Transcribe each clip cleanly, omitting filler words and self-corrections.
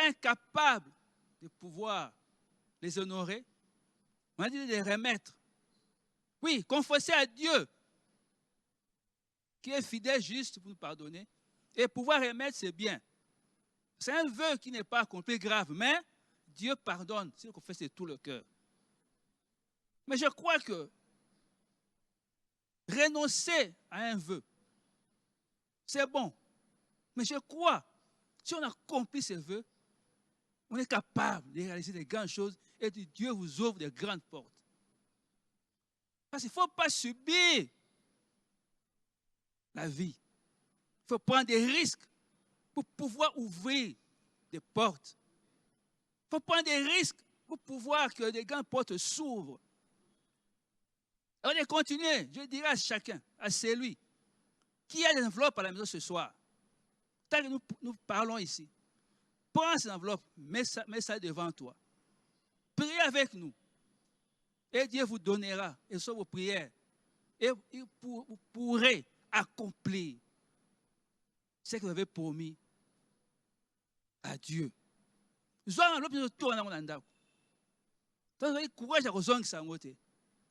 incapable de pouvoir les honorer, on a dit de les remettre. Oui, confesser à Dieu, qui est fidèle, juste pour nous pardonner, et pouvoir remettre, c'est bien. C'est un vœu qui n'est pas accompli grave, mais Dieu pardonne si on confesse de tout le cœur. Mais je crois que renoncer à un vœu, c'est bon. Mais je crois, si on accomplit ces vœux, on est capable de réaliser des grandes choses et Dieu vous ouvre de grandes portes. Parce qu'il ne faut pas subir la vie. Il faut prendre des risques pour pouvoir ouvrir des portes. Il faut prendre des risques pour pouvoir que des grandes portes s'ouvrent. On est continué, je dirais à chacun, à celui qui a des enveloppes à la maison ce soir. Tant que nous parlons ici, prends ces enveloppes, mets ça devant toi. Priez avec nous. Et Dieu vous donnera, et sur vos prières, et vous pourrez accomplir ce que vous avez promis à Dieu. Vous avez enveloppe tout en amont. Vous avez courage à rejoindre ça.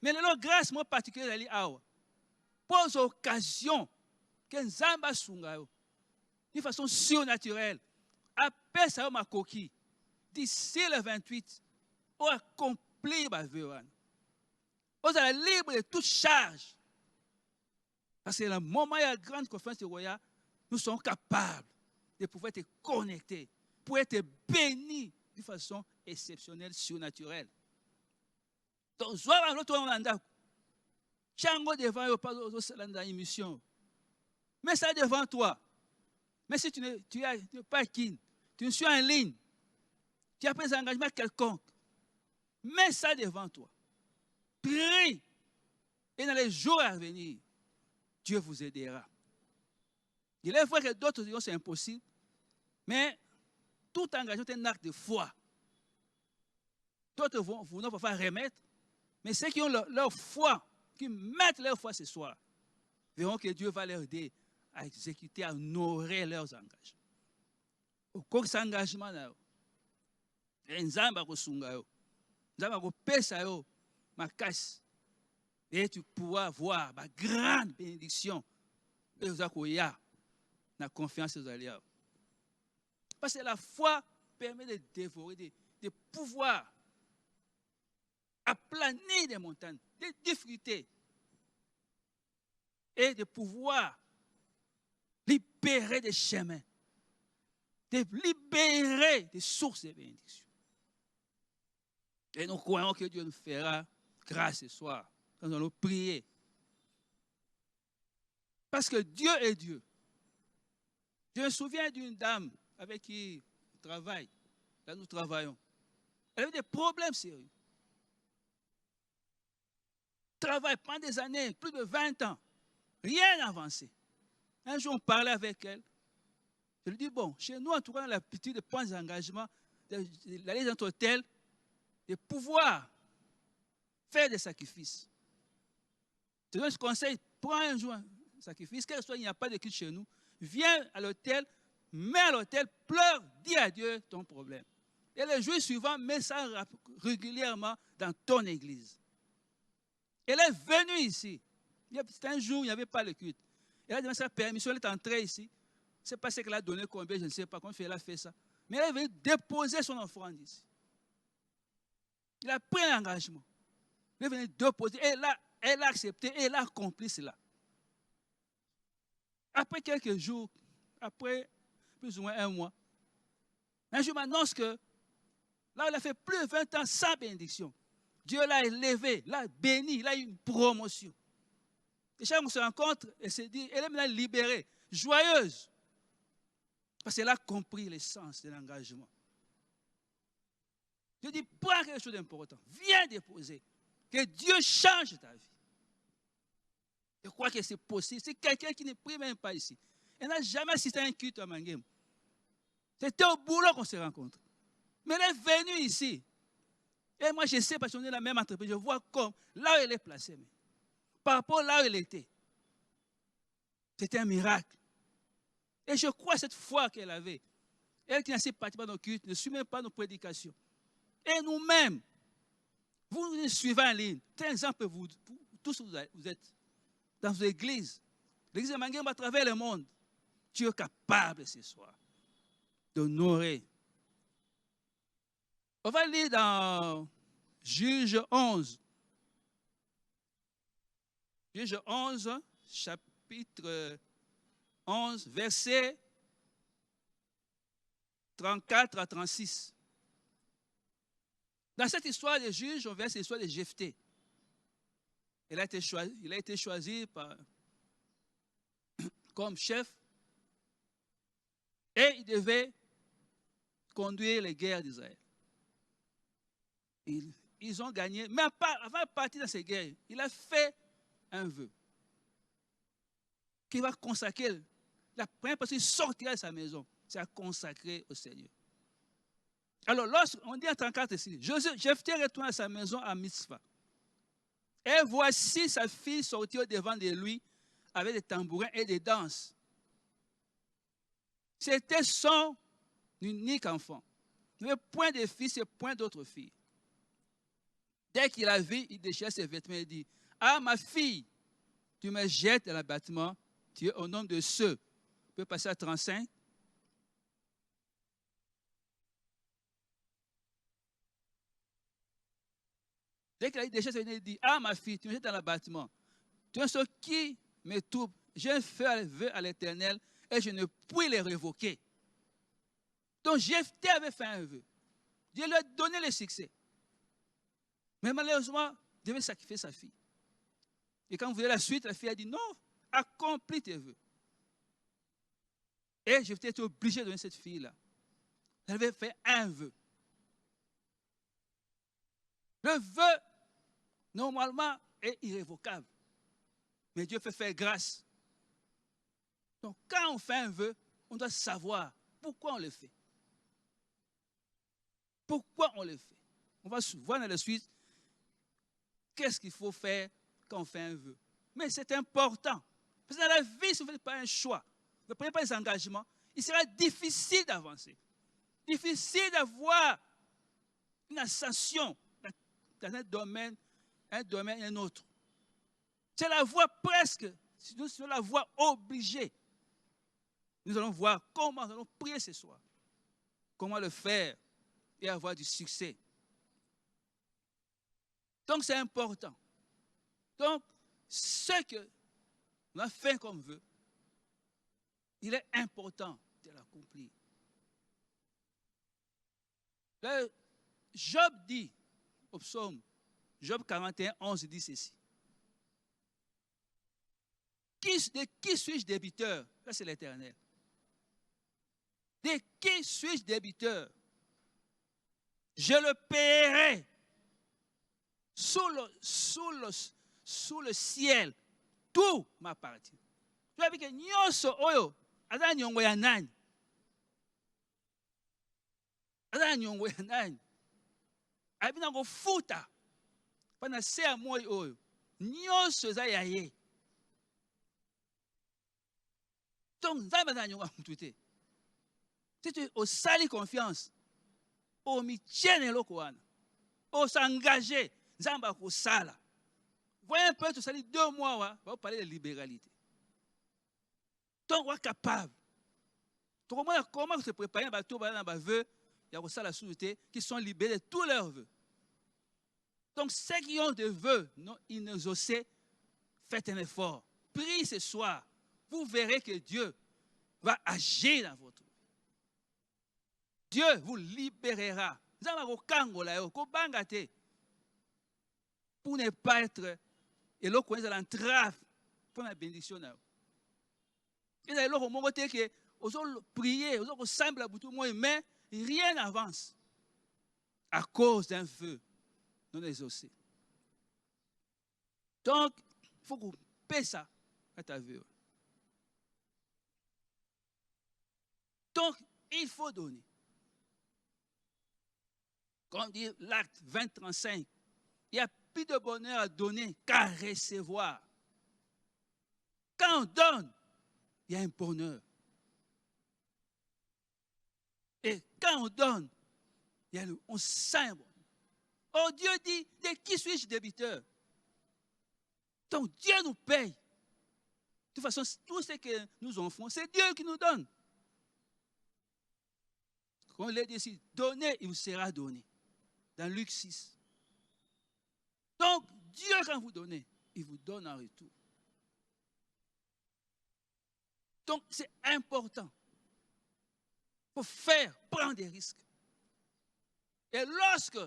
Mais la grâce moi particulière, pose occasion que Nzamba sunga d'une façon surnaturelle. Appelle ça ma coquille. D'ici le 28, on accomplir ma vie. On est libre de toute charge. Parce que le moment où il y a la grande conférence de Roya, nous sommes capables de pouvoir être connectés, pour être bénis d'une façon exceptionnelle, surnaturelle. Donc, soit l'autre Hollanda, chango devant eux, pas dans l'émission. Mets ça devant toi. Mais si tu n'es pas keen, tu suis en ligne, tu as pris un engagement quelconque, mets ça devant toi. Prie. Et dans les jours à venir, Dieu vous aidera. Il est vrai que d'autres diront que c'est impossible, mais tout engagement est un acte de foi. D'autres vont pas remettre, mais ceux qui ont leur foi, qui mettent leur foi ce soir, verront que Dieu va leur aider à exécuter, à honorer leurs engagements. Au cours de cet engagement, Nzamba kosunga yo, Nzamba kopesa yo makasi, et tu pourras voir ma grande bénédiction et vous accueillir la confiance aux alliés. Parce que la foi permet de dévorer, de pouvoir aplanir des montagnes, des difficultés et de pouvoir libérer des chemins, de libérer des sources de bénédiction. Et nous croyons que Dieu nous fera grâce ce soir quand nous allons prier. Parce que Dieu est Dieu. Je me souviens d'une dame avec qui je travaille, là nous travaillons. Elle avait des problèmes sérieux. Travaille pendant des années, plus de 20 ans. Rien n'a avancé. Un jour, on parlait avec elle. Je lui dis, bon, chez nous, en tout cas, on a l'habitude de prendre des engagements, d'aller dans notre hôtel, de pouvoir faire des sacrifices. Je te donne ce conseil, prends un jour un sacrifice, quel que soit, il n'y a pas de culte chez nous. Viens à l'hôtel, mets à l'hôtel, pleure, dis à Dieu ton problème. Et le jour suivant, mets ça régulièrement dans ton église. Elle est venue ici. C'était un jour où il n'y avait pas le culte. Elle a demandé sa permission, elle est entrée ici. C'est pas ce qu'elle a donné combien, je ne sais pas comment elle a fait ça. Mais elle est venue déposer son offrande ici. Il a pris un engagement. Elle est venue déposer. Et là, elle a accepté et elle a accompli cela. Après quelques jours, après plus ou moins un mois, un jour m'annonce que là, elle a fait plus de 20 ans sans bénédiction. Dieu l'a élevé, l'a béni, il a eu une promotion. Et chaque fois qu'on se rencontre, elle se dit, elle est maintenant libérée, joyeuse. Parce qu'elle a compris l'essence de l'engagement. Je dis, prends quelque chose d'important, viens déposer, que Dieu change ta vie. Je crois que c'est possible. C'est quelqu'un qui ne prie même pas ici. Elle n'a jamais assisté à un culte à Mangem. C'était au boulot qu'on s'est rencontrés. Mais elle est venue ici. Et moi, je sais parce qu'on est la même entreprise. Je vois comme là où elle est placée. Par rapport à là où elle était. C'était un miracle. Et je crois cette foi qu'elle avait. Elle qui ne participe pas à nos cultes, ne suit même pas nos prédications. Et nous-mêmes, vous nous suivez en ligne. Tel exemple, vous tous vous êtes dans vos églises. L'église de Mangem à travers le monde. Dieu est capable ce soir d'honorer. On va lire dans Juge 11. Juge 11, chapitre 11, versets 34 à 36. Dans cette histoire de Juge, on verse l'histoire de Jephthé. Il a été choisi comme chef et il devait conduire les guerres d'Israël. Ils ont gagné, mais avant de partir dans ces guerres, il a fait un vœu qu'il va consacrer. La première personne qui sortira de sa maison, c'est à consacrer au Seigneur. Alors, lorsqu'on dit en 34 ici, Jephthé retourne à sa maison à Mitzpah. Et voici sa fille sortir au-devant de lui avec des tambourins et des danses. C'était son unique enfant. Il n'avait point de fils et point d'autres filles. Dès qu'il la vit, il déchira ses vêtements et dit, « Ah, ma fille, tu me jettes dans l'abattement, tu es au nom de ceux. » On peut passer à 35. Dès qu'il a déchiré ses vêtements, il dit, « Ah, ma fille, tu me jettes dans l'abattement. Tu es ce qui me trouble. J'ai fait un vœu à l'Éternel et je ne puis le révoquer. » Donc, Jephthé avait fait un vœu. Dieu lui a donné le succès. Mais malheureusement, il devait sacrifier sa fille. Et quand vous voyez la suite, la fille a dit, non, accomplis tes vœux. Et Jephthé était obligé de donner cette fille-là. Elle avait fait un vœu. Le vœu, normalement, est irrévocable. Mais Dieu fait faire grâce. Donc, quand on fait un vœu, on doit savoir pourquoi on le fait. Pourquoi on le fait. On va voir dans la suite qu'est-ce qu'il faut faire quand on fait un vœu. Mais c'est important. Parce que dans la vie, si vous ne faites pas un choix, vous ne prenez pas les engagements, il sera difficile d'avancer. Difficile d'avoir une ascension dans un domaine et un autre. C'est la voie presque, c'est la voie obligée. Nous allons voir comment nous allons prier ce soir. Comment le faire et avoir du succès. Donc c'est important. Donc, ce que l'on a fait comme vœu, il est important de l'accomplir. Job dit au psaume, Job 41, 11 dit ceci. De qui suis-je débiteur? Là, c'est l'Éternel. De qui suis-je débiteur? Je le paierai sous le ciel. Tout m'appartient. Tu as vu que nyonso oyo aza nyongo ya nani? Aza nyongo ya nani? Abina go futa. Pana se amoy oyo. Nyonso za ya ye. Donc nzambe aza nyongo ya mutu te. Si tu osali confiance, o mitiene eloko wana, o s'engager, nzambe akosala. Voyez un peu, tu salis 2 mois, on va parler de libéralité. Donc, on est capable. Donc, comment se préparer à tout le vœu, il y a la société qui sont libérés de tous leurs vœux. Donc, ceux qui ont des vœux, non, ils nous osent, faites un effort. Priez ce soir. Vous verrez que Dieu va agir dans votre vie. Dieu vous libérera. Pour ne pas être et là, on est à l'entrave pour la bénédiction. Et là, on montre que on prier, on semble à tout le monde, mais rien n'avance à cause d'un feu non exaucé. Donc, il faut qu'on paie ça à ta vie. Donc, il faut donner. Comme dit l'acte 20-35, il y a plus de bonheur à donner qu'à recevoir. Quand on donne, il y a un bonheur. quand on donne, on sent bon. Oh, Dieu dit, de qui suis-je débiteur? Donc Dieu nous paye. De toute façon, tout ce que nous offrons, c'est Dieu qui nous donne. Comme il est dit ici, donnez, il vous sera donné. Dans Luc 6. Donc, Dieu, quand vous donnez, il vous donne en retour. Donc, c'est important. Il faut prendre des risques. Et lorsque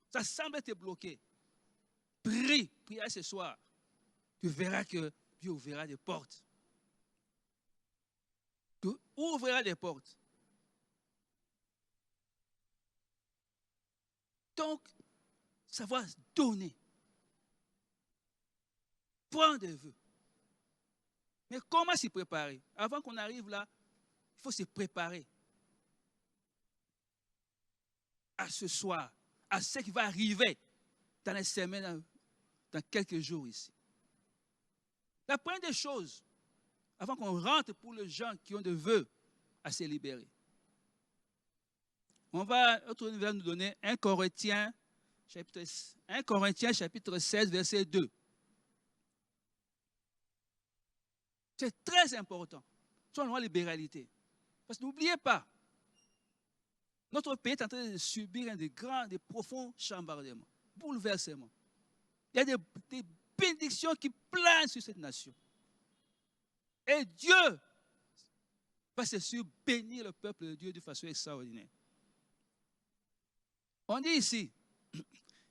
ça semble te bloquer, prie ce soir. Tu verras que Dieu ouvrira des portes. Tu ouvriras des portes. Donc, savoir donner. Prendre des vœux. Mais comment s'y préparer? Avant qu'on arrive là, il faut se préparer à ce soir, à ce qui va arriver dans les semaines, dans quelques jours ici. La première des choses, avant qu'on rentre pour les gens qui ont des vœux à se libérer, notre va nous donner 1 Corinthiens chapitre 16, verset 2. C'est très important. Sur la libéralité. Parce que n'oubliez pas, notre pays est en train de subir des profonds chambardements, bouleversements. Il y a des bénédictions qui planent sur cette nation. Et Dieu va se sûr bénir le peuple de Dieu de façon extraordinaire. On dit ici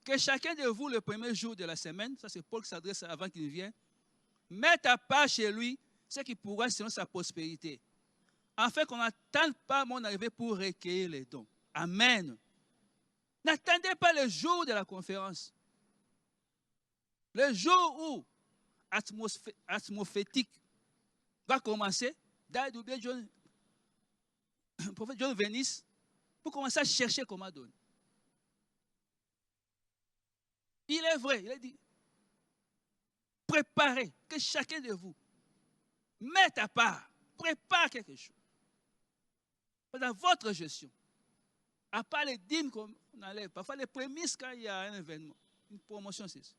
que chacun de vous, le premier jour de la semaine, ça c'est Paul qui s'adresse avant qu'il vienne, mette à part chez lui ce qui pourra selon sa prospérité, afin qu'on n'attende pas mon arrivée pour recueillir les dons. Amen. N'attendez pas le jour de la conférence. Le jour où atmophétique va commencer, le prophète John Venice, pour commencer à chercher comment donner. Il est vrai, il a dit, préparez, que chacun de vous mette à part, prépare quelque chose. Dans votre gestion, à part les dîmes qu'on enlève, parfois les prémices quand il y a un événement, une promotion, c'est ça.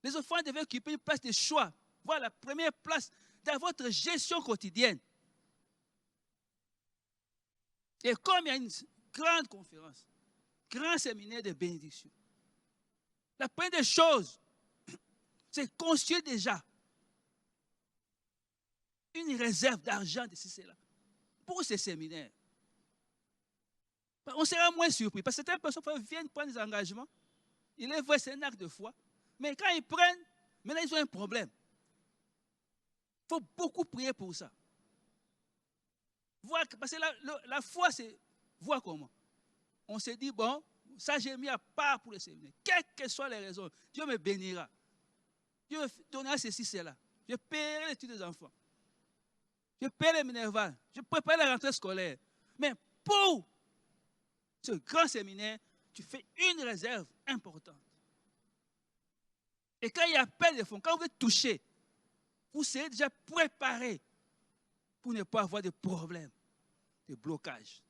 Les offrandes devaient occuper une place de choix, voire la première place dans votre gestion quotidienne. Et comme il y a une grande conférence, grand séminaire de bénédiction, la première des choses, c'est construire déjà une réserve d'argent de ceci, là, pour ces séminaires. On sera moins surpris, parce que certaines personnes viennent prendre des engagements, ils les voient, c'est un acte de foi, mais quand ils prennent, maintenant ils ont un problème. Il faut beaucoup prier pour ça. Parce que la foi, c'est voir comment. On se dit, bon, ça j'ai mis à part pour les séminaires. Quelles que soient les raisons, Dieu me bénira. Dieu me donnera ceci, cela. Je paierai l'étude des enfants. Je paierai les minervales. Je préparerai la rentrée scolaire. Mais pour ce grand séminaire, tu fais une réserve importante. Et quand il y a appel de fonds, quand vous êtes touché, vous serez déjà préparé pour ne pas avoir de problèmes, de blocages.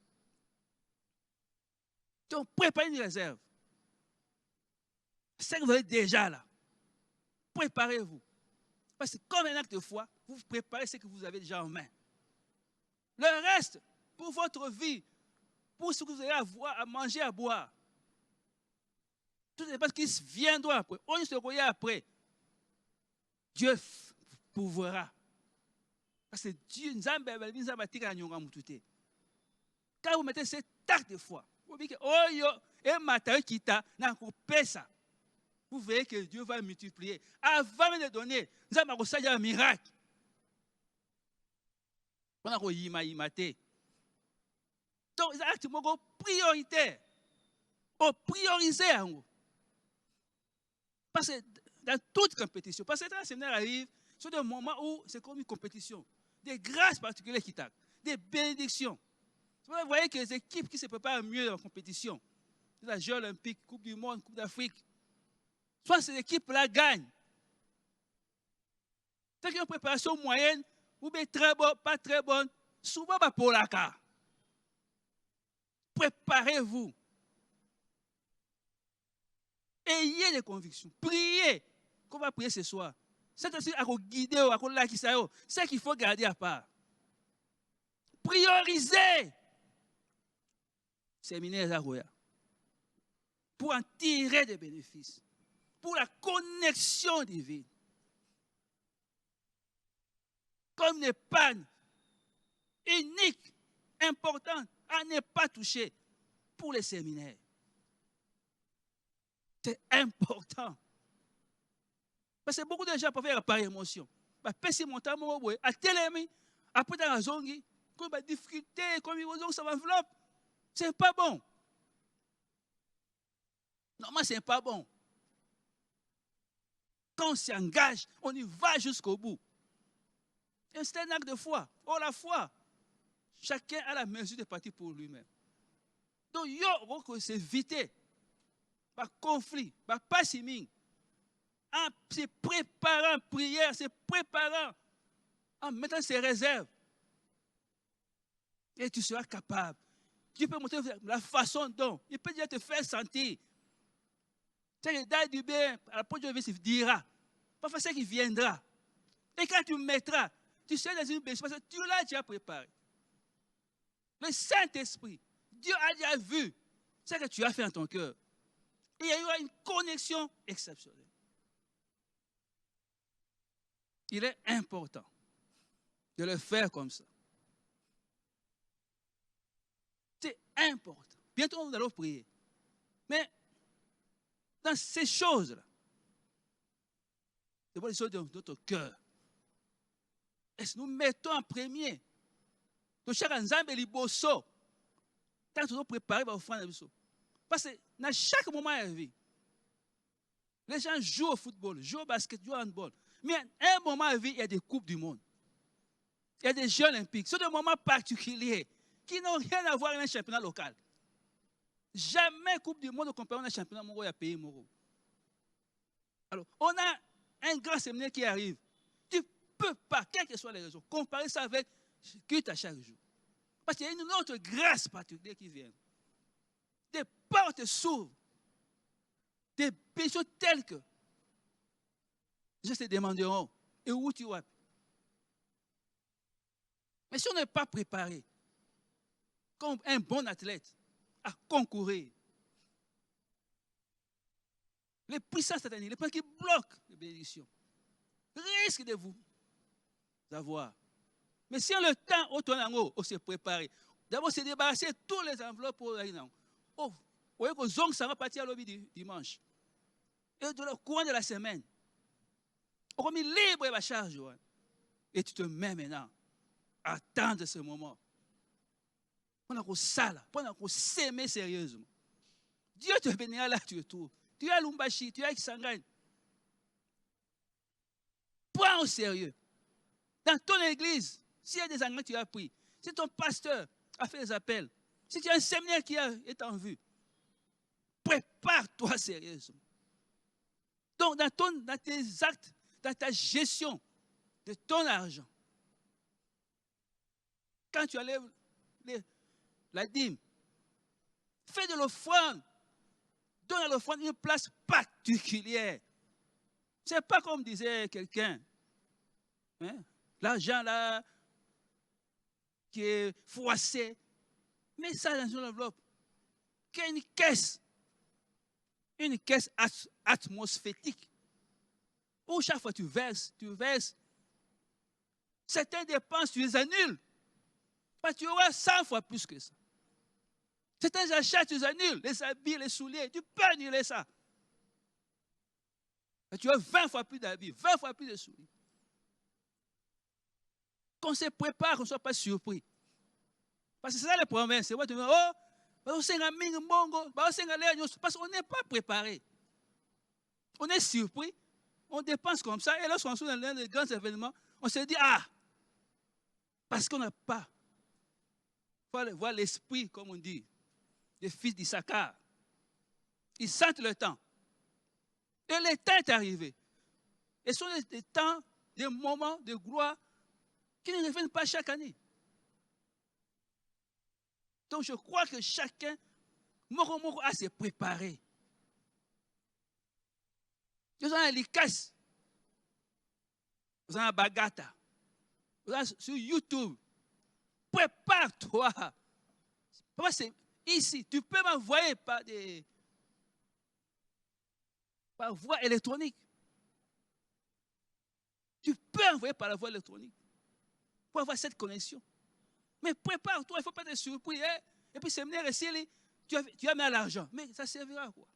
Donc, préparez une réserve. C'est que vous êtes déjà là. Préparez-vous. Parce que comme un acte de foi, vous préparez ce que vous avez déjà en main. Le reste, pour votre vie, pour ce que vous allez avoir à manger, à boire, tout n'est pas ce qui viendra après. On se regarde après. Dieu pourvoira. Parce que Dieu nous a quand vous mettez cet acte de foi, vous dites que oh yo, et matin qui t'a n'a coupé ça. Vous verrez que Dieu va multiplier. Avant de donner, nous avons reçu un miracle. On a reçu donc, c'est un acte prioritaire. On priorise. Parce que dans toute compétition, parce que quand le séminaire arrive, c'est des moments où c'est comme une compétition. Des grâces particulières qui t'attendent, des bénédictions. Vous voyez que les équipes qui se préparent mieux dans la compétition, la Jeux olympiques, Coupe du monde, Coupe d'Afrique, soit ces équipes-là gagnent. Ceux qui ont une préparation moyenne, ou bien très bonne, pas très bonne, souvent pas pour la carte. préparez-vous. Ayez des convictions. Priez. Qu'on va prier ce soir. C'est aussi à guider, à c'est qu'il faut garder à part. Priorisez. Séminaire Zaroya. Pour en tirer des bénéfices. Pour la connexion divine. Comme une épargne unique, importante, à ne pas toucher pour les séminaires. C'est important. Parce que beaucoup de gens peuvent faire par émotion. Parce que mon temps, à télémi, après dans la zone, comme la difficulté, comme ils vont ça enveloppe, c'est pas bon. Normalement, c'est pas bon. Quand on s'engage, on y va jusqu'au bout. Et c'est un acte de foi. Oh, la foi. Chacun a la mesure de partir pour lui-même. Donc, il faut s'éviter par conflit, par passiming, en se préparant en prière, se préparant, en mettant ses réserves. Et tu seras capable. Dieu peut montrer la façon dont il peut déjà te faire sentir. C'est le date du bien, à la porte de Dieu, il dira. Parfois, c'est qu'il viendra. Et quand tu mettras, tu seras dans une blessure, parce que tu l'as déjà préparé. Le Saint-Esprit, Dieu a déjà vu ce que tu as fait en ton cœur. Et il y aura une connexion exceptionnelle. Il est important de le faire comme ça. C'est important. Bientôt, nous allons prier. Mais dans ces choses-là, c'est pour les choses de notre cœur. Est-ce que nous mettons en premier de chaque ensemble et bosso tant que nous préparons pour offrir la parce que dans chaque moment de la vie, les gens jouent au football, jouent au basket, jouent au handball. Mais à un moment de la vie, il y a des coupes du monde. Il y a des Jeux olympiques. Ce sont des moments particuliers qui n'ont rien à voir avec un championnat local. Jamais Coupe du monde comparé à un championnat moro et à pays moro. Alors, on a un grand séminaire qui arrive. Tu ne peux pas, quelles que soient les raisons, comparer ça avec culte à chaque jour. Parce qu'il y a une autre grâce particulière qui vient. Des portes s'ouvrent. Des bénédictions telles que je te demanderont, et où tu vas. Mais si on n'est pas préparé, comme un bon athlète, à concourir, les puissances sataniques, les points qui bloquent les bénédictions, risquent de vous avoir. Mais si on a le temps, on s'est préparé. D'abord, c'est débarrasser tous les enveloppes pour aller dans. Oh, vous voyez que Zong, ça va partir à l'objet dimanche. Et dans le courant de la semaine, on remet libre la charge. Et tu te mets maintenant à attendre ce moment. On a qu'on ça là, on a qu'on s'aimer sérieusement. Dieu te bénira là, tu es tout. Tu es à Lumbashi, tu es à Kisangani. Prends au sérieux. Dans ton église, s'il y a des engagements que tu as pris, si ton pasteur a fait des appels, si tu as un séminaire qui est en vue, prépare-toi sérieusement. Donc, dans tes actes, dans ta gestion de ton argent, quand tu enlèves la dîme, fais de l'offrande, donne à l'offrande une place particulière. Ce n'est pas comme disait quelqu'un, hein? L'argent là, qui est froissé, mets ça dans une enveloppe, qui est une caisse atmosphérique, où chaque fois tu verses, certaines dépenses, tu les annules, parce que tu auras 100 fois plus que ça. Certains achats, tu les annules, les habits, les souliers, tu peux annuler ça. Et tu as 20 fois plus d'habits, 20 fois plus de souliers. Qu'on se prépare, qu'on ne soit pas surpris. Parce que c'est ça le problème. C'est tu dis, oh, parce qu'on n'est pas préparé. On est surpris, on dépense comme ça, et lorsqu'on est dans l'un des grands événements, on se dit, ah, parce qu'on n'a pas. Il faut voir l'esprit, comme on dit, des fils d'Issachar. Ils sentent le temps. Et le temps est arrivé. Et ce sont des temps, des moments de gloire qui ne reviennent pas chaque année. Donc je crois que chacun, moko a se préparé. Vous avez les casses, vous avez Bagata, vous avez sur YouTube. Prépare-toi. C'est ici, tu peux m'envoyer par voie électronique. Tu peux envoyer par la voie électronique pour avoir cette connexion. Mais prépare-toi, il ne faut pas te surprendre. Et puis, séminaire ici, tu as mis à l'argent. Mais ça servira à quoi?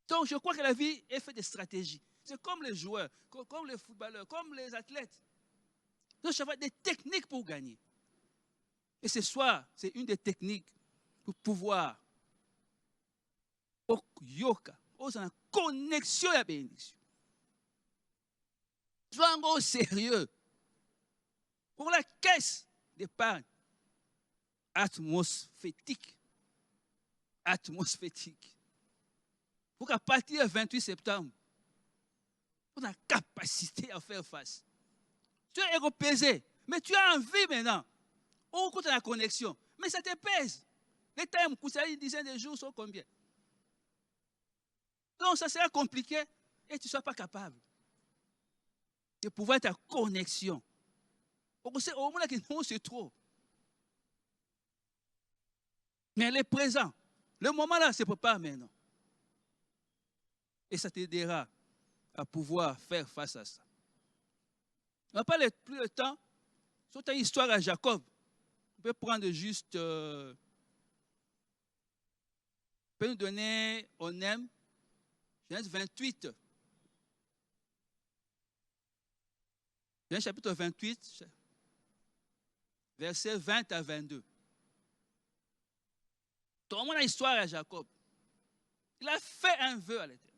Donc, je crois que la vie est faite de stratégies. C'est comme les joueurs, comme les footballeurs, comme les athlètes. Donc, il faut des techniques pour gagner. Et ce soir, c'est une des techniques pour pouvoir au yoka, aux connexion à la bénédiction. Sois au sérieux. Pour la caisse d'épargne, atmosphérique. Pour qu'à partir du 28 septembre, on a la capacité à faire face. Tu es pesé, mais tu as envie maintenant. On compte la connexion, mais ça te pèse. Les temps coûtent une dizaine de jours, sont combien? Donc ça sera compliqué et tu ne seras pas capable de pouvoir être en connexion. Au moment où nous c'est trop. Mais elle est présente. Le moment là, c'est pas maintenant. Et ça t'aidera à pouvoir faire face à ça. On n'a pas plus de temps. Sur ta histoire à Jacob, on peut prendre juste. On peut nous donner, on aime, Genèse 28. Genèse chapitre 28, versets 20 à 22. Tout le monde a l'histoire à Jacob. Il a fait un vœu à l'Éternel.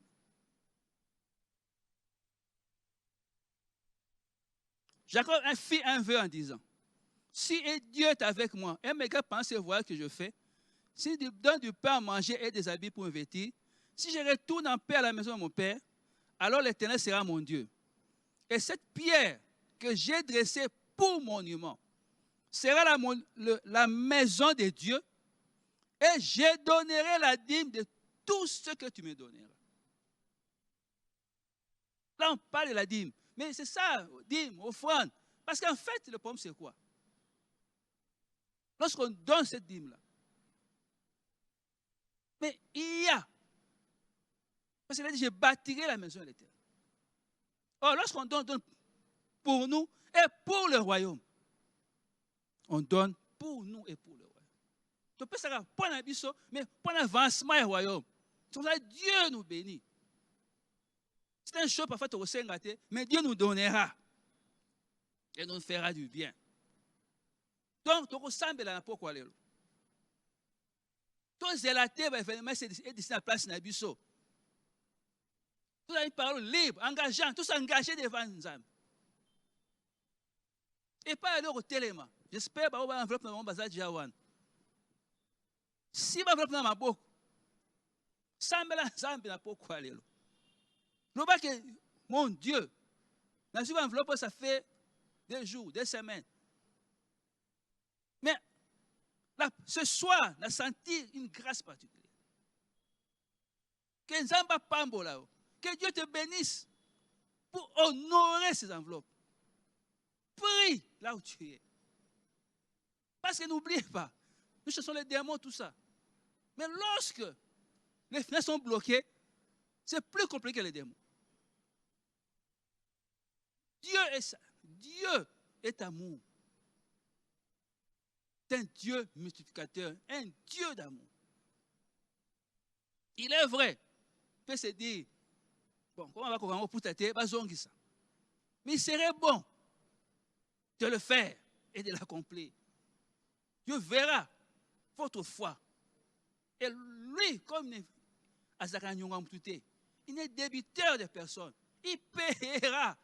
Jacob a fait un vœu en disant, si Dieu est avec moi, et mes gars pensent voir que je fais, s'il donne du pain à manger et des habits pour me vêtir, si je retourne en paix à la maison de mon père, alors l'Éternel sera mon Dieu. Et cette pierre que j'ai dressée pour monument sera la maison de Dieu, et je donnerai la dîme de tout ce que tu me donneras. Là, on parle de la dîme. Mais c'est ça, dîme, offrande. Parce qu'en fait, le problème, c'est quoi? Lorsqu'on donne cette dîme-là, mais il y a, parce qu'il a dit, je bâtirai la maison de l'Éternel. Or, lorsqu'on donne pour nous et pour le royaume, on donne pour nous et pour le royaume. Tu peux savoir, pas un biseau, mais pas l'avancement du royaume. C'est pour ça que Dieu nous bénit. C'est un choix parfois au sein gâté, mais Dieu nous donnera et nous fera du bien. Donc, tu ressembles à n'importe quoi. Toi, zélaté, c'est destiné à la place de biseau. Tout a une parole libre, engageante, tous engagés devant nous. Et pas aller au téléma. J'espère que vous avez enveloppe dans mon bazar de Jawan. Si vous avez enveloppe dans ma bouche, ça me l'a zambi na pourquoi aller. Mon Dieu, dans une enveloppe, ça fait des jours, des semaines. Mais là, ce soir, on a senti une grâce particulière. Que Nzamba Pambo là, que Dieu te bénisse pour honorer ces enveloppes. Prie là où tu es. Parce que n'oubliez pas, nous cherchons les démons, tout ça. Mais lorsque les fenêtres sont bloquées, c'est plus compliqué que les démons. Dieu est ça. Dieu est amour. C'est un Dieu multiplicateur, un Dieu d'amour. Il est vrai. Il peut se dire, bon, comment on va commencer pour tâter, ça. Mais il serait bon de le faire et de l'accomplir. Dieu verra votre foi. Et lui, comme il est débiteur de personnes. Il paiera.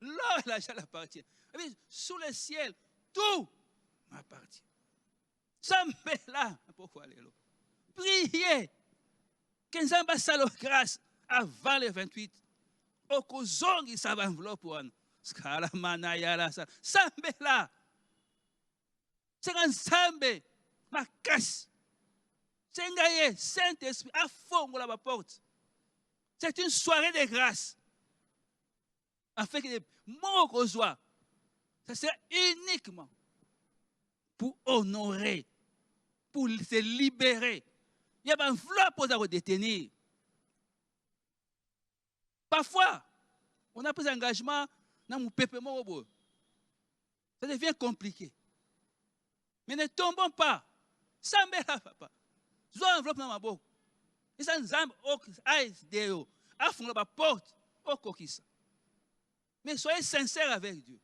L'or et l'argent l'appartient. Sous le ciel, tout m'appartient. Ça me met là. Pourquoi aller là? Priez. Que nous avons grâce avant le 28. Au cozong, il s'avance enveloppe pour nous. Ça me met là. C'est un Zambé, ma casse. C'est un gars, Saint-Esprit, à fond pour la porte. C'est une soirée de grâce. Afin que les mots qu'on soit, ça c'est uniquement pour honorer, pour se libérer. Il y a un flot pour se détenir. Parfois, on a pris un engagement dans mon peuple. Ça devient compliqué. Mais ne tombons pas. Ça me la papa. Zo enveloppe dans ma bouche. Et ça nous amène au Deo. À fond la porte au coquissa. Mais soyez sincères avec Dieu.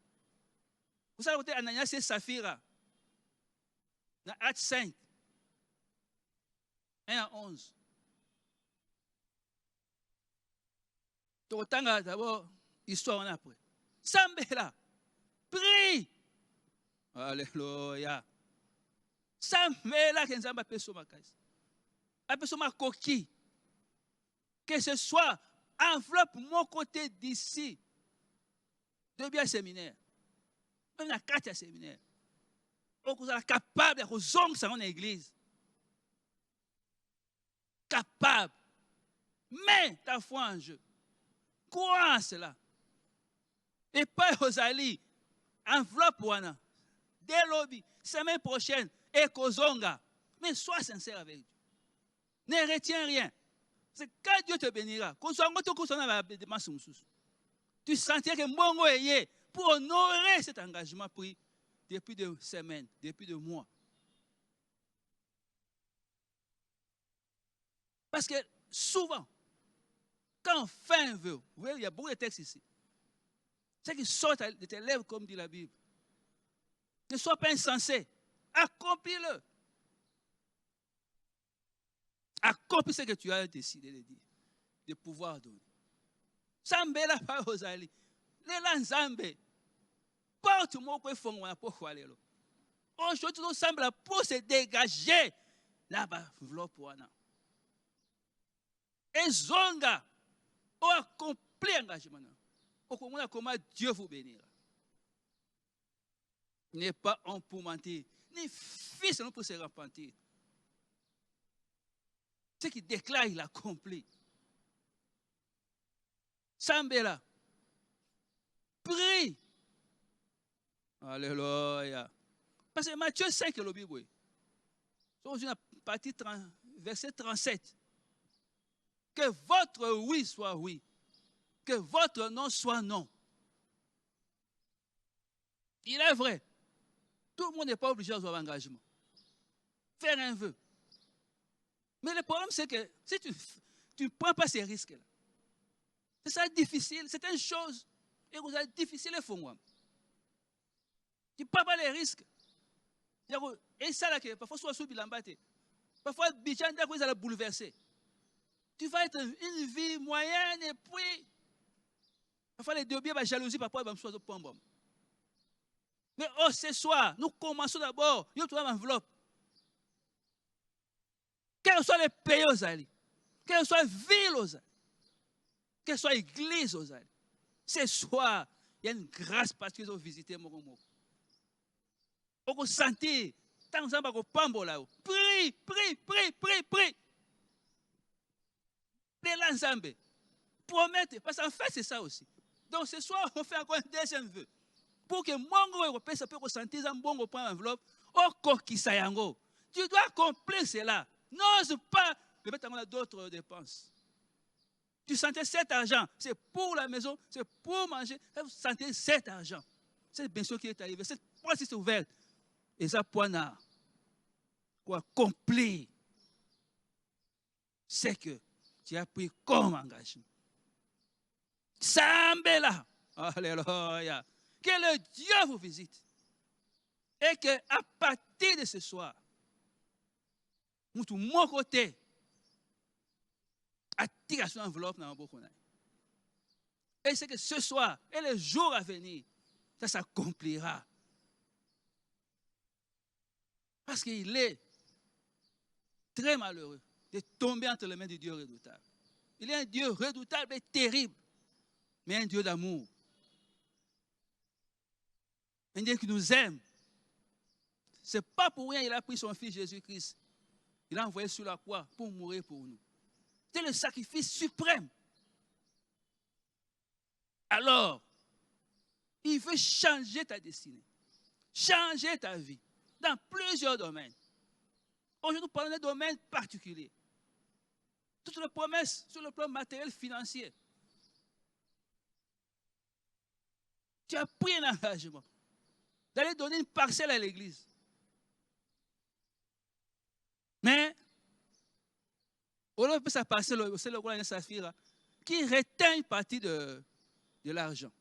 Vous savez, Ananias et Saphira. Dans Acte 5. 1 à 11. Donc, d'abord, histoire en après. Sambela, prie. Alléluia. Sambela, qui nous a appelé sur ma case. Appelé sur ma coquille. Que ce soit enveloppe mon côté d'ici. De bien séminaire. Même la carte séminaire. Vous êtes capable de zong ça en église. Capable. Mais ta foi en jeu. Crois en cela. Et pas aux alliés. Enveloppe wana. Dès lobby. Semaine prochaine. Et kozonga. Mais sois sincère avec Dieu. Ne retiens rien. C'est quand Dieu te bénira. Tu sentiras que Mongo est pour honorer cet engagement pris depuis des semaines, depuis des mois. Parce que souvent, quand on fait un vœu, vous voyez, il y a beaucoup de textes ici. C'est qui sortent de tes lèvres, comme dit la Bible. Ne sois pas insensé. Accomplis-le. Accomplis ce que tu as décidé de dire, de pouvoir donner. Sambe la pa ozali. Les lanzambe. Porte-moi quoi font pour aller là. Aujourd'hui, nous semble pour se dégager là-bas, v'lopouana. Et zonga, on accompli l'engagement. Comment Dieu vous bénira. N'est pas homme pour mentir, ni fils pour se repentir. Ce qui déclare, il accomplit. Sambela, prie. Alléluia. Parce que Matthieu 5 est le Bible. Dans une partie verset 37. Que votre oui soit oui. Que votre non soit non. Il est vrai. Tout le monde n'est pas obligé d'avoir un engagement. Faire un vœu. Mais le problème, c'est que si tu ne prends pas ces risques-là, c'est ça difficile. C'est une chose. Et vous êtes difficile à faire. Tu ne prends pas les risques. Et ça, là, parfois, soit sous bilambate. Parfois, Bichan, vous allez bouleverser. Tu vas être une vie moyenne et puis, parfois, les deux biens, la jalousie, parfois, ils vont choisir pour un bon. Mais ce soir, nous commençons d'abord. Nous trouvons l'enveloppe. Quels soient les pays aux alliés, quelles soient les villes aux alliés, quelle soit l'église aux alliés. Ce soir, il y a une grâce particulière pour visiter mon mot. On peut sentir, tant que ça va pambo là. Prie, prie, prie, prie, prie. Les lanzambe. Promettez, parce qu'en fait, c'est ça aussi. Donc ce soir, on fait encore un deuxième vœu. Pour que mon européen ça peut ressentir un bon point enveloppe, au kokisayango. Tu dois accomplir cela. N'ose pas me mettre en d'autres dépenses. Tu sentais cet argent, c'est pour la maison, c'est pour manger. Vous sentez cet argent. C'est bien sûr qui est arrivé. Cette porte est ouverte. Et ça, poignard, pour accomplir ce que tu as pris comme engagement. Sambela. Alléluia. Que le Dieu vous visite. Et qu'à partir de ce soir, mon côté, attire son enveloppe dans mon et c'est que ce soir et les jours à venir, ça s'accomplira. Parce qu'il est très malheureux de tomber entre les mains du Dieu redoutable. Il est un Dieu redoutable et terrible, mais un Dieu d'amour. Un Dieu qui nous aime. Ce n'est pas pour rien qu'il a pris son fils Jésus-Christ. Il l'a envoyé sur la croix pour mourir pour nous. C'est le sacrifice suprême. Alors, il veut changer ta destinée, changer ta vie dans plusieurs domaines. Aujourd'hui, nous parlons d'un domaine particulier. Toutes les promesses sur le plan matériel, financier. Tu as pris un engagement d'aller donner une parcelle à l'église. Mais, au lieu de sa parcelle, c'est le roi de Saphira qui retient une partie de l'argent.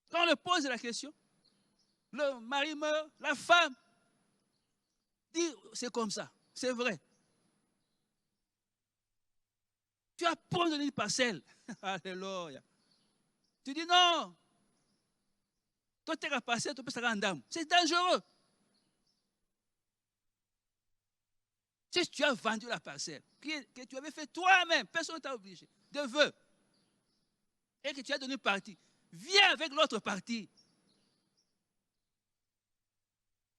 Quand on le pose la question, le mari meurt, la femme dit c'est comme ça, c'est vrai. Tu as prendre une parcelle. Alléluia. Tu dis non. Toi, tu as la parcelle, tu peux se rendre dame. C'est dangereux. Si tu as vendu la parcelle, que tu avais fait toi-même, personne ne t'a obligé, de vœux, et que tu as donné une partie, viens avec l'autre partie.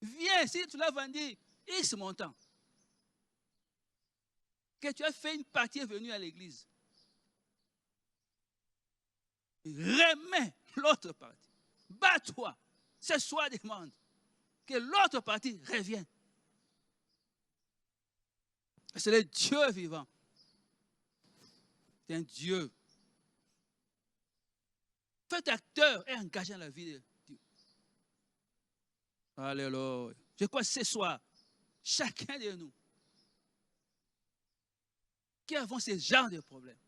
Viens, si tu l'as vendu, X montant. Que tu as fait une partie venue à l'église. Remets l'autre partie. Bats-toi. Ce soir, demande que l'autre partie revienne. C'est le Dieu vivant. C'est un Dieu. Faites acteur et engagé dans la vie de Dieu. Alléluia. Je crois que ce soir, chacun de nous qui avons ce genre de problèmes,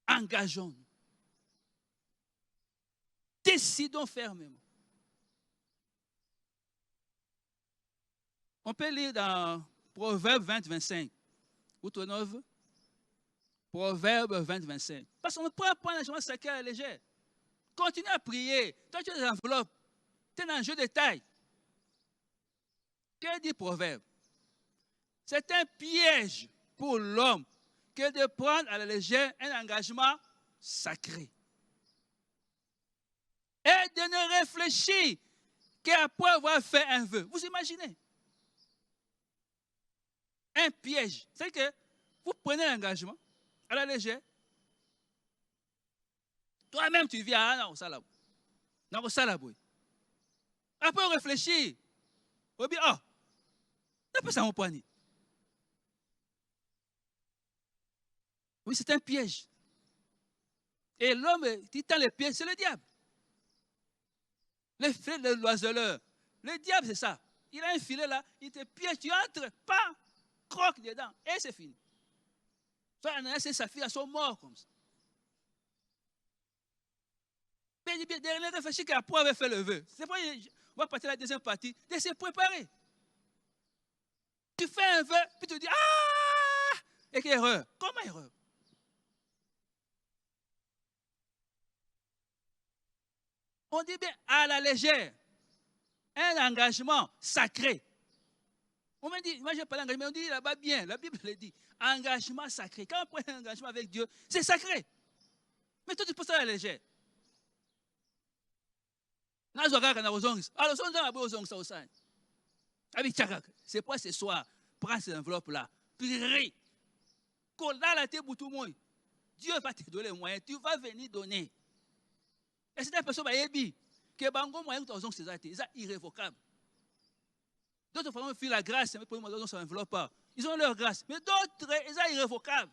engageons-nous. Décidons fermement. On peut lire dans Proverbe 20-25. Outre 9, Proverbe 20-25. Parce qu'on ne prend pas un engagement sacré à la légère. Continue à prier. Toi, tu as des enveloppes. Tu es dans un jeu de taille. Que dit Proverbe? C'est un piège pour l'homme que de prendre à la légère un engagement sacré. Et de ne réfléchir qu'après avoir fait un vœu. Vous imaginez? Un piège. C'est que vous prenez l'engagement à la légère. Toi-même, tu viens à Salabou. Après, on réfléchit. On dit, oh, c'est pas ça mon poignet. Oui, c'est un piège. Et l'homme qui tend le piège, c'est le diable. Le filet de l'oiseleur. Le diable, c'est ça. Il a un filet là, il te piège, tu entres, pas, croque dedans, et c'est fini. Soit Ananias et sa fille sont morts comme ça. Mais il dit bien, dernier réfléchir qu'après avoir fait le vœu. C'est pourquoi on va partir à la deuxième partie, de se préparer. Tu fais un vœu, puis tu dis, ah! Et quelle erreur? Comment erreur? On dit bien à la légère, un engagement sacré. On m'a dit, moi j'ai pas d'engagement, on dit là-bas bien, la Bible le dit, engagement sacré. Quand on prend un engagement avec Dieu, c'est sacré. Mais toi tu poses ça à la légère. C'est pourquoi ce soir, prends ces enveloppes-là, prie. Dieu va te donner les moyens, tu vas venir donner. Et cette personne va dire que bango moyen que tu as c'est irrévocable. D'autres femmes font la grâce, mais pour moi, ça n'enveloppe pas. Ils ont leur grâce, mais d'autres, ils sont irrévocables.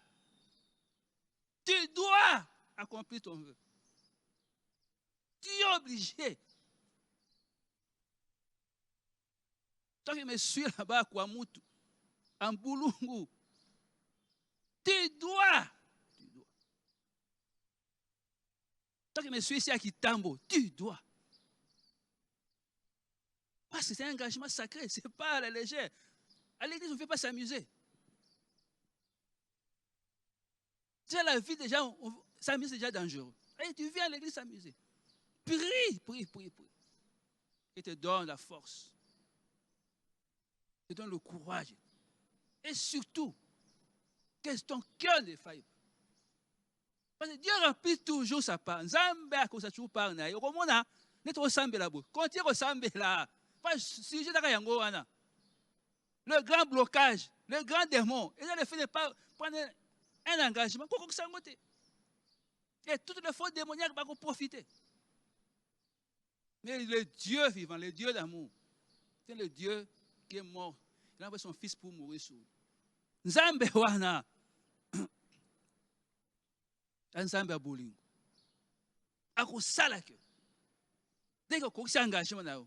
Tu dois accomplir ton vœu. Tu es obligé. Toi qui me suis là-bas à Kwamutu, en Boulungu, tu dois. Toi qui me suis ici à Kitambo, tu dois. Parce que c'est un engagement sacré, ce n'est pas à la légère. À l'église, on ne fait pas s'amuser. Déjà, la vie, déjà, s'amuser, c'est déjà dangereux. Et tu viens à l'église s'amuser. Prie. Et te donne la force. Te donne le courage. Et surtout, que ton cœur ne faille pas. Parce que Dieu remplit toujours sa part. Nzambe a toujours par na. Net ressemble là. Quand il ressemble là, pas sujet d'Akayango. Le grand blocage, le grand démon, et là, le fait de pas prendre un engagement, quoi que ça ngote. Et toutes les fautes démoniaques vont profiter. Mais le Dieu vivant, le Dieu d'amour, c'est le Dieu qui est mort. Il a envoyé son fils pour mourir sur nous. Nzambe wana. Nzambe abolingo. Akosala que. Dès que tu as engagement,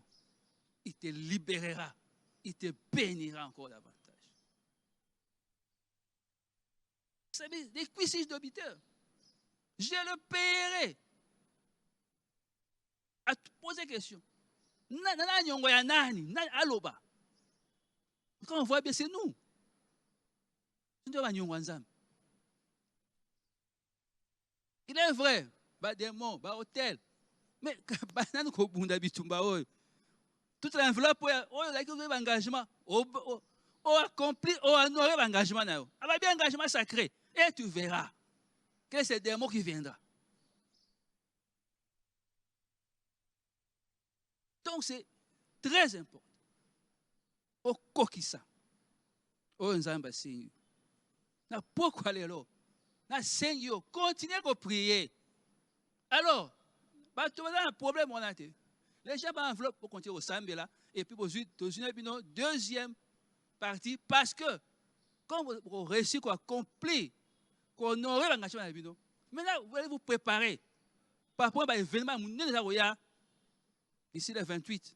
il te libérera. Il te bénira encore davantage. Vous savez, des cuisses d'auditeur. Je le paierai. À te poser question. Quand on voit bien, c'est nous. Il est vrai, démon, hôtel. Mais toute l'enveloppe, engagement, accompli, honoré l'engagement. Il y a un engagement sacré. Et tu verras que c'est des mots qui viendra. Donc c'est très important. Au kokisa. Au nzamba sinyo. Na pourquoi les lots? Na sinyo. Continuez à prier. Alors, tu as un problème, on a été. Les gens vont enveloppe pour continuer au Sambela. Et puis, deuxième partie, parce que, quand vous réussissez à accomplir, qu'on aurait l'engagement, maintenant, vous allez vous préparer. Par rapport à l'événement, ici le 28.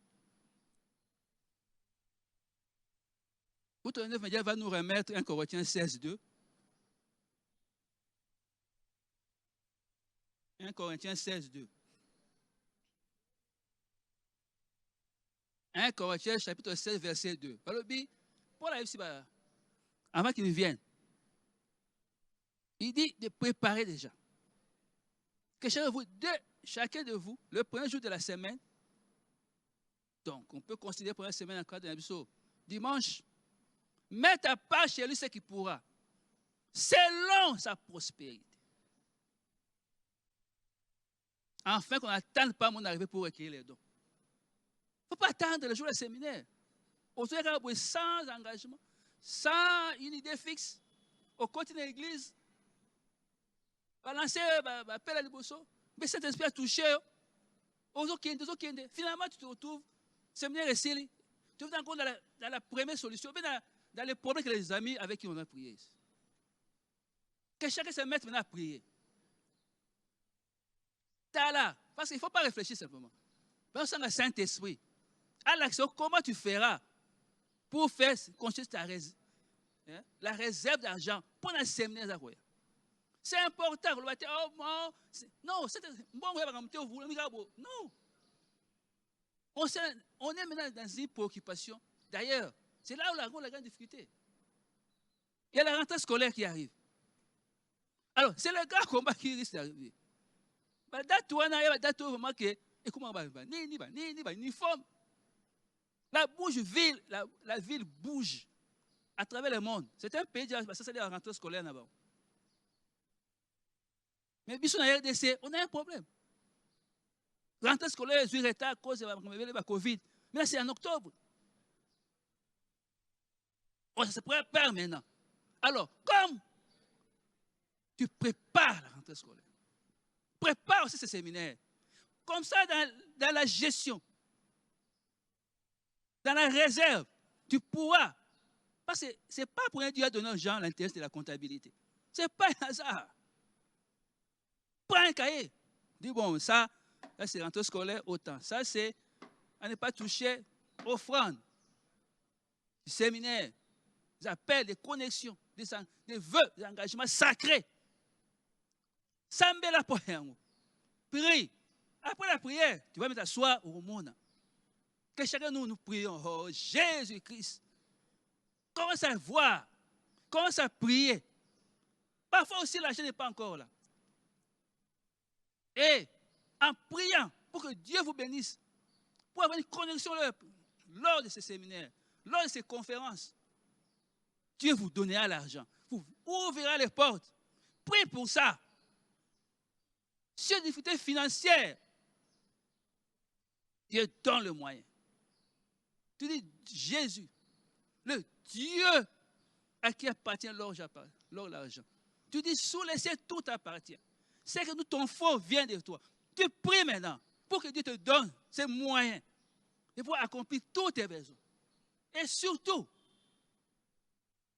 Votre média va nous remettre 1 Corinthiens 16:2. 1 Corinthiens 16:2. 1 Corinthiens chapitre 16, verset 2. Paul a dit, avant qu'il vienne, il dit de préparer déjà. Que chacun de vous, le premier jour de la semaine, donc on peut considérer la première semaine encore dans l'épisode, dimanche, mette à part chez lui ce qu'il pourra, selon sa prospérité. Enfin, qu'on n'attende pas mon arrivée pour recueillir les dons. Il ne faut pas attendre le jour du séminaire. Aujourd'hui, sans engagement, sans une idée fixe, au côté de l'église, balancer, appel à l'Ibosso, mais cet esprit a touché, finalement, tu te retrouves, séminaire est scellé, tu es encore dans la première solution, dans les problèmes que les amis avec qui on a prié. Que chacun se mette maintenant à prier. T'as là, parce qu'il ne faut pas réfléchir simplement. Pense à Saint-Esprit. À l'action, comment tu feras pour faire construire la réserve d'argent pour un séminaire. C'est important. Non, non. On est maintenant dans une préoccupation. D'ailleurs, c'est là où la grande difficulté. Il y a la rentrée scolaire qui arrive. Alors, c'est le grand combat qui risque d'arriver. La ville bouge à travers le monde. C'est un pays, ça c'est la rentrée scolaire là-bas. Mais ici, on a RDC, on a un problème. Rentrée scolaire, je retard à cause de la Covid. Mais là, c'est en octobre. On se prépare maintenant. Alors, comme tu prépares la rentrée scolaire, prépare aussi ce séminaire. Comme ça, dans la gestion, dans la réserve, tu pourras. Parce que ce n'est pas pour un Dieu à donner aux gens l'intérêt de la comptabilité. Ce n'est pas un hasard. Prends un cahier. Dis, bon, ça c'est rentrée scolaire, autant. Ça, c'est à ne pas toucher offrande, du séminaire, des appels, des connexions, des vœux, des engagements sacrés. Sambela poyango. Prie. Après la prière, tu vas mettre t'asseoir au monde. Que chacun de nous prions. Oh, Jésus-Christ. Commence à voir. Commence à prier. Parfois aussi, l'argent n'est pas encore là. Et en priant pour que Dieu vous bénisse, pour avoir une connexion lors de ces séminaires, lors de ces conférences, Dieu vous donnera l'argent. Vous ouvrira les portes. Priez pour ça. Si une difficulté financière, Dieu donne le moyen. Tu dis Jésus, le Dieu à qui appartient l'or, l'argent. Tu dis sous les cieux, tout appartient. C'est que ton fond vient de toi. Tu pries maintenant pour que Dieu te donne ces moyens de pouvoir accomplir tous tes besoins. Et surtout,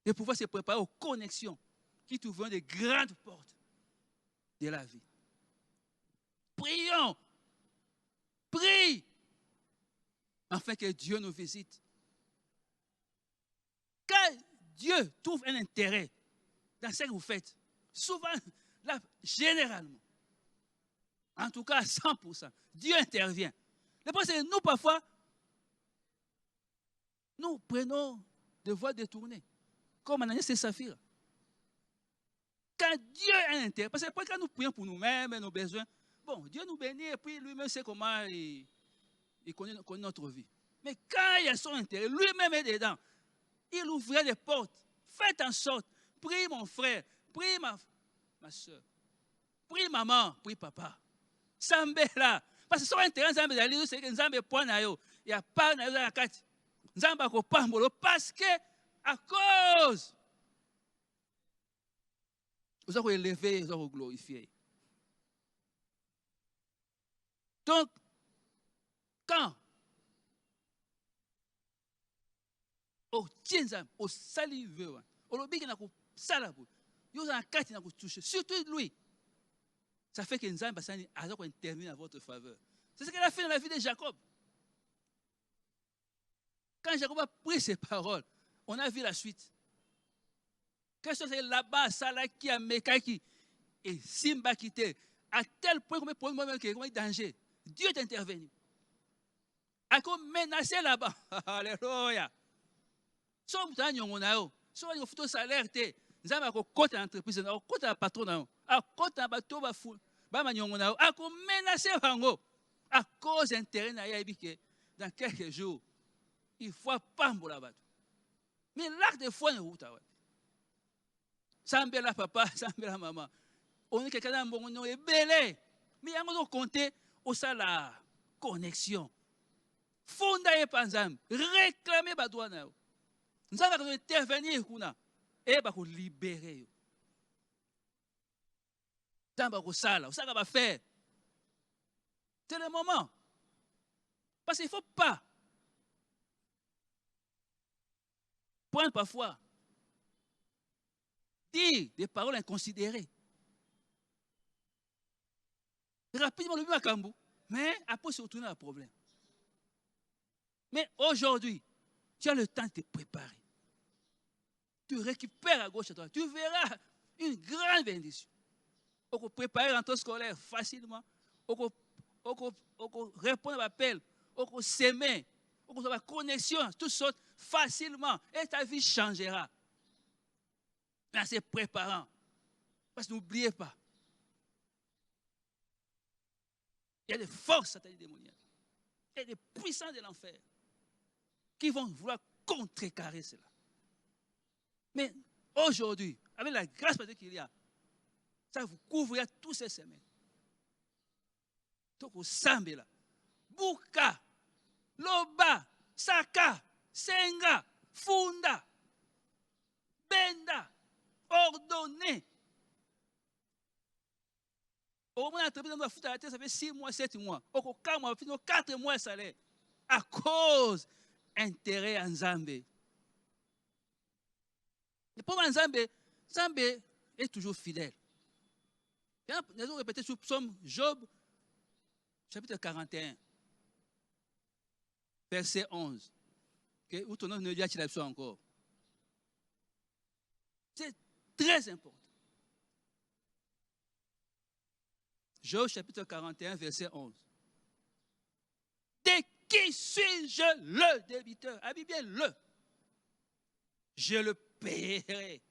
de pouvoir se préparer aux connexions qui t'ouvrent des grandes portes de la vie. Prions. Prie. Afin que Dieu nous visite. Quand Dieu trouve un intérêt dans ce que vous faites, souvent, là, généralement, en tout cas à 100%, Dieu intervient. Le problème, c'est que nous, parfois, nous prenons des voies détournées, comme Ananias et Saphira. Quand Dieu a un intérêt, parce que quand nous prions pour nous-mêmes et nos besoins, bon, Dieu nous bénit et puis lui-même sait comment il connaît notre vie. Mais quand il y a son intérêt, lui-même est dedans, il ouvrait des portes. Faites en sorte, prie mon frère, prie ma soeur, prie maman, prie papa. Sambe là. Parce que son intérêt, c'est que Nzambe point na yo. Il n'y a pas na yo la carte. Nzambe ko pambolo parce que à cause vous avez élevé, vous avez glorifié. Donc, quand au tienzam, au salive, au lobby qui n'a pas salabou, vous avez carte qui n'a pas touché, surtout lui. Ça fait que Nzambe a intervenu à votre faveur. C'est ce qu'il a fait dans la vie de Jacob. Quand Jacob a pris ses paroles, on a vu la suite. Qu'est-ce que c'est là-bas, Salaki, Amekaki et Simba quitté, à tel point qu'on peut prendre moi-même qu'il y a danger. Dieu est intervenu. A comme menacé là-bas. Alléluia. Somme tant on a eu. Somme on fait salaire té. Nous avons côté entreprise, on côté patron, à côté bateau ba fou. Ba on a eu. A comme menacé bango. À cause d'intérêt na yabike. Dans quelques jours, il faut pas pour la bateau. Mais l'acte de foi ne route. Sambe la papa, sambe la maman. On est quelqu'un dans mon nom est belé. Mais il y a un compter au ça la connexion. Fonda et panzam, réclamer badouana. Nous allons intervenir kuna et ba ko libérer. Tamba ko sala, ça va faire. C'est le moment. Parce qu'il ne faut pas prendre parfois dire des paroles inconsidérées. Rapidement, le but à mais après, se retourner à problème. Mais aujourd'hui, tu as le temps de te préparer. Tu récupères à gauche à droite. Tu verras une grande bénédiction. On peut préparer l'entrée scolaire facilement. On peut répondre à l'appel. On peut s'aimer. On peut avoir la connexion, toutes sortes, facilement. Et ta vie changera. Mais en se préparant. Parce que n'oubliez pas. Il y a des forces sataniques démoniaques. Il y a des puissances de l'enfer qui vont vouloir contrecarrer cela. Mais aujourd'hui, avec la grâce qu'il y a, ça vous couvrira tous ces semaines. Donc, au Sambela, Buka, Loba, Saka, Senga, Funda, Benda, ordonné. Au moins, ça fait 6 mois, 7 mois. Au cas où 4 mois de salaire. À cause intérêt en Zambé. Et pour moi, Zambé est toujours fidèle. Nous allons répéter sur Psaume Job, chapitre 41, verset 11. Okay? Où ton nom ne dit pas encore. C'est très important. Job chapitre 41, verset 11. De qui suis-je le débiteur? Habille bien le. Je le paierai.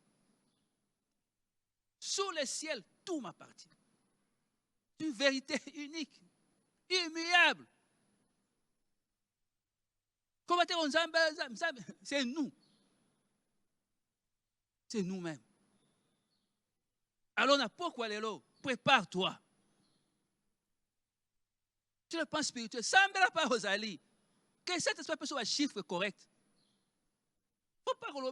Sous le ciel, tout m'appartient. Une vérité unique, immuable. Comment c'est nous. C'est nous-mêmes. Alors, pourquoi les lots? Prépare-toi. Sur le plan spirituel, ça ne pas Rosalie. Que cet esprit peut soit un chiffre correct. Il ne faut pas que l'on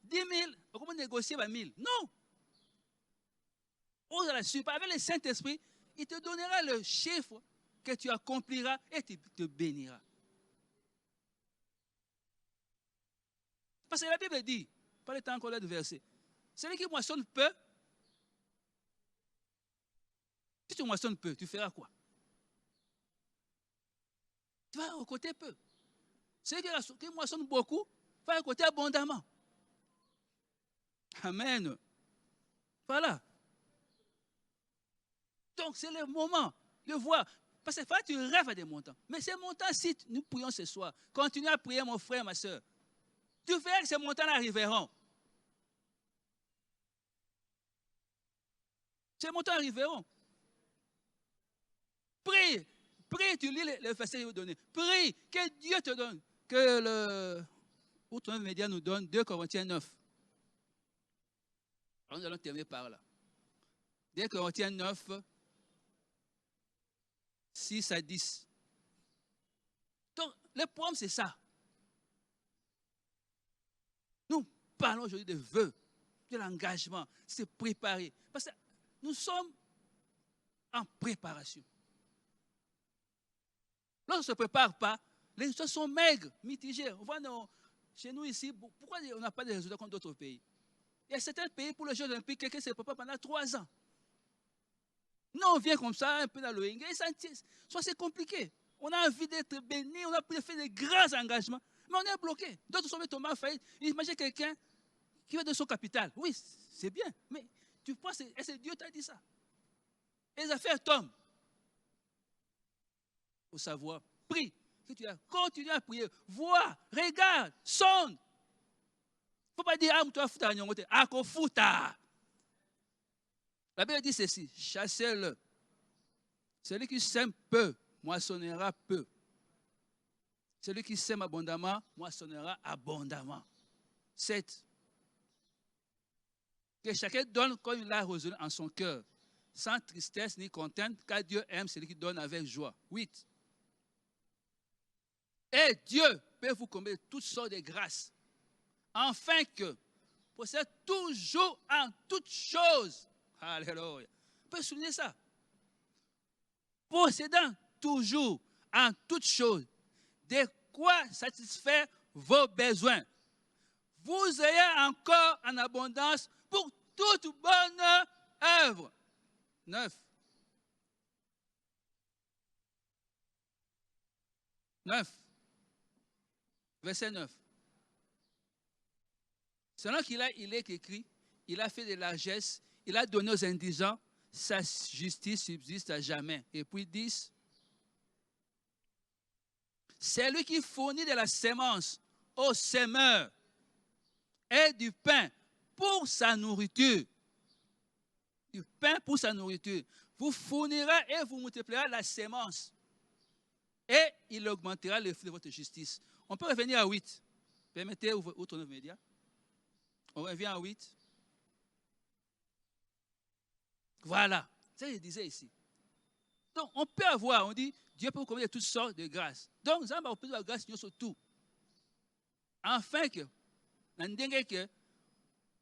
10 000, comment négocier 20 000. Non. Ose la suivre. Avec le Saint-Esprit, il te donnera le chiffre que tu accompliras et tu te béniras. Parce que la Bible dit, pas le temps qu'on a de verset, celui qui moissonne peu, si tu moissonnes peu, tu feras quoi? Tu vas récolter peu. Celui qui moissonne beaucoup, va récolter abondamment. Amen. Voilà. Donc, c'est le moment de voir. Parce que tu rêves à des montants. Mais ces montants, si nous prions ce soir, continue à prier, mon frère, ma soeur. Tu verras que ces montants arriveront. Ces montants arriveront. Prie. Prie, tu lis le verset qu'il vous donne. Prie, que Dieu te donne. Que le Outre Média nous donne 2 Corinthiens 9. Alors nous allons terminer par là. 2 Corinthiens 9, 6 à 10. Donc, le problème, c'est ça. Nous parlons aujourd'hui de vœux, de l'engagement, c'est préparer. Parce que nous sommes en préparation. Lorsqu'on ne se prépare pas, les résultats sont maigres, mitigés. On voit chez nous ici, pourquoi on n'a pas de résultats comme d'autres pays? Il y a certains pays, pour les Jeux olympiques, quelqu'un se prépare pendant 3 ans. Non, on vient comme ça, un peu dans le hing, soit c'est compliqué. On a envie d'être béni, on a fait de grands engagements, mais on est bloqué. D'autres sont tombés en faillite. Imagine quelqu'un qui va de son capital. Oui, c'est bien, mais tu penses, est-ce que Dieu t'a dit ça? Et les affaires tombent. Il faut savoir, prie. Continue à prier. Vois, regarde, sonde. Il ne faut pas dire, ah, tu vas foutre à Nyongote. Ah, qu'on foute. La Bible dit ceci, chassez-le. Celui qui sème peu, moissonnera peu. Celui qui sème abondamment, moissonnera abondamment. 7. Que chacun donne comme il a résolu en son cœur, sans tristesse ni contrainte, car Dieu aime celui qui donne avec joie. 8. Et Dieu peut vous combler toutes sortes de grâces, afin que, possède toujours en toutes choses, alléluia, on peut souligner ça, possédant toujours en toutes choses, de quoi satisfaire vos besoins. Vous ayez encore en abondance pour toute bonne œuvre. 9. Verset 9. Selon qu'il est écrit, il a fait de largesses, il a donné aux indigents, sa justice subsiste à jamais. Et puis 10. C'est lui qui fournit de la sémence aux semeurs et du pain pour sa nourriture. Du pain pour sa nourriture. Vous fournira et vous multipliera la sémence. Et il augmentera le fruit de votre justice. On peut revenir à 8. Permettez outre nos médias. On revient à 8. Voilà. C'est ce que je disais ici. Donc, on peut avoir, on dit, Dieu peut vous combler toutes sortes de grâces. Donc, nous avons besoin de grâce sur tout. Afin que,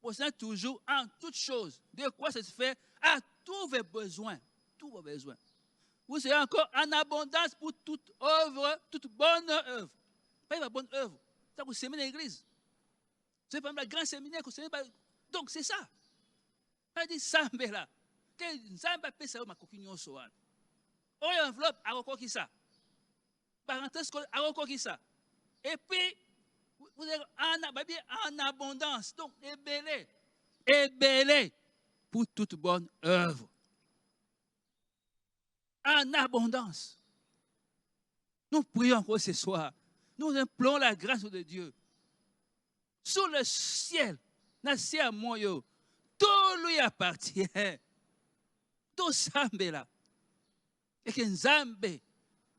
possédant toujours en toutes choses, de quoi ça se fait à tous vos besoins. Tous vos besoins. Vous serez encore en abondance pour toute œuvre, toute bonne œuvre. Pas une bonne œuvre. Ça vous semez l'église. C'est pas la grande séminaire que vous semez. Donc, c'est ça. On dit ça, mais là. Que Zamba peut savoir ma coquille en soir. On enveloppe à encore qui ça. Parenthèse à encore qui ça. Et puis, vous êtes en abondance. Donc, ébellé pour toute bonne œuvre. En abondance. Nous prions encore ce soir. Nous implorons la grâce de Dieu. Sous le ciel, dans le ciel moyo, tout lui appartient. Tout Zambé là. Et que Nzambe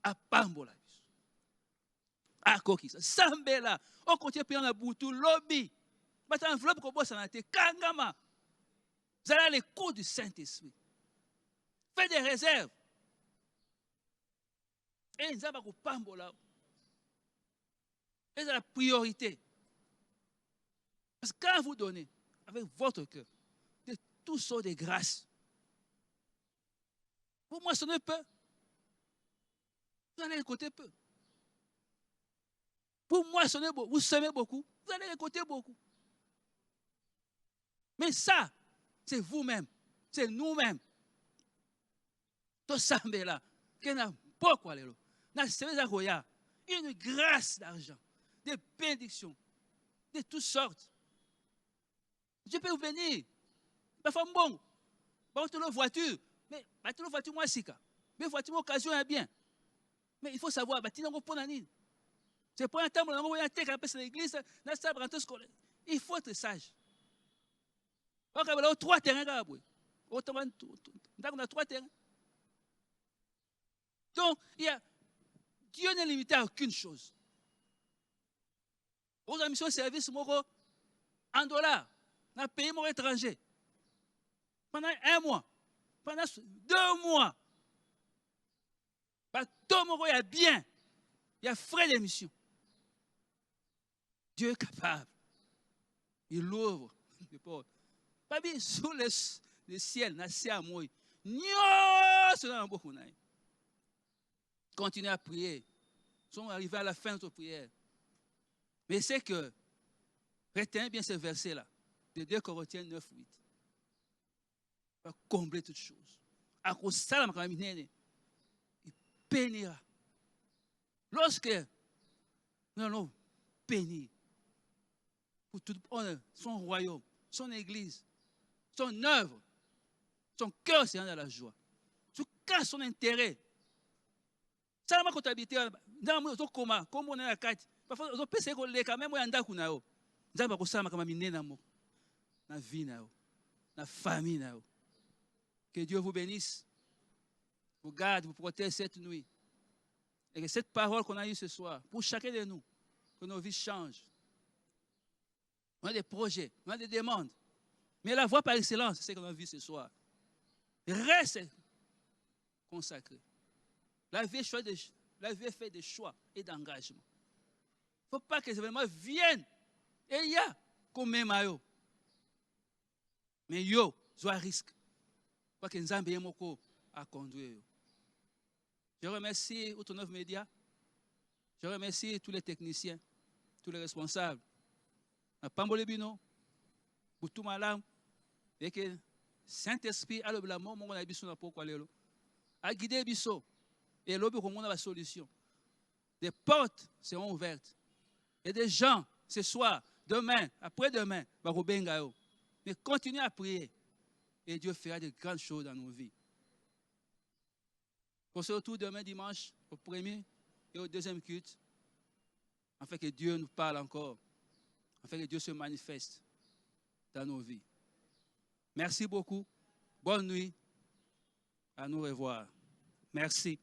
a pambola. A kokisa. Zambé là. On continue à payer la boutou, lobby. Mais enveloppe comme ça n'a été kangama. Vous allez les coups du Saint-Esprit. Faites des réserves. Et nous avons pambola. Et c'est la priorité. Parce que quand vous donnez avec votre cœur de toutes sortes de grâces, vous moissonnez peu, vous allez récolter peu. Vous moissonnez beaucoup, vous semez beaucoup, vous allez récolter beaucoup. Mais ça, c'est vous-même, c'est nous-mêmes. Tout ça, là, qui n'a pas quoi aller là. Une grâce d'argent, des bénédictions, de toutes sortes. Dieu peut vous bénir. Parfois, bon, tu as une voiture, mais tu as une voiture, moi, c'est mais voiture, occasion est bien. Mais il faut savoir, tu n'as pas de c'est pas un temps où on a été l'église, il faut être sage. On a 3 terrains. On a 3 terrains. Donc, Dieu n'est limité à aucune chose. Aux missions de service, en dollars, on a payé mon étranger. Pendant 1 mois, pendant 2 mois, tout le monde est bien. Il y a frais d'émission. Dieu est capable. Il l'ouvre. Pas bien sous le ciel, c'est à moi. Continuez à prier. Nous sommes arrivés à la fin de notre prière. Mais c'est que, retenez bien ce verset-là, de 2 Corinthiens 9, 8. Il va combler toutes choses. À cause de ça, il bénira. Lorsque nous allons bénir pour tout son royaume, son église, son œuvre, son cœur c'est dans la joie. Tout cas son intérêt. Ça la comptabilité dans le coma, comme on est la carte. Parfois on peut se coller quand même on ndaku na yo. Nzamba ko sama kama minena mo. Na vie na yo. Na famille na yo. Que Dieu vous bénisse. Vous garde, vous protège cette nuit. Et que cette parole qu'on a eue ce soir, pour chacun de nous, que nos vies changent. On a des projets, on a des demandes. Mais la voie par excellence, c'est ce qu'on a vu ce soir. Reste consacré. La vie est faite de choix et d'engagement. Il ne faut pas que les événements viennent. Et il y a comme même à eux. Mais yo, c'est un risque. Pas que nous ayons à conduire. Je remercie Autonome Média. Je remercie tous les techniciens, tous les responsables. Pambole Bino, pour tout malin, et que Saint-Esprit a le blâme, mon a biso na pourquoi l'élo. A guidé biso, et l'obé comme on a la solution. Des portes seront ouvertes. Et des gens, ce soir, demain, après-demain, va bengayo. Mais continuez à prier. Et Dieu fera de grandes choses dans nos vies. On se retrouve demain dimanche, au premier et au deuxième culte, afin que Dieu nous parle encore, afin que Dieu se manifeste dans nos vies. Merci beaucoup. Bonne nuit. À nous revoir. Merci.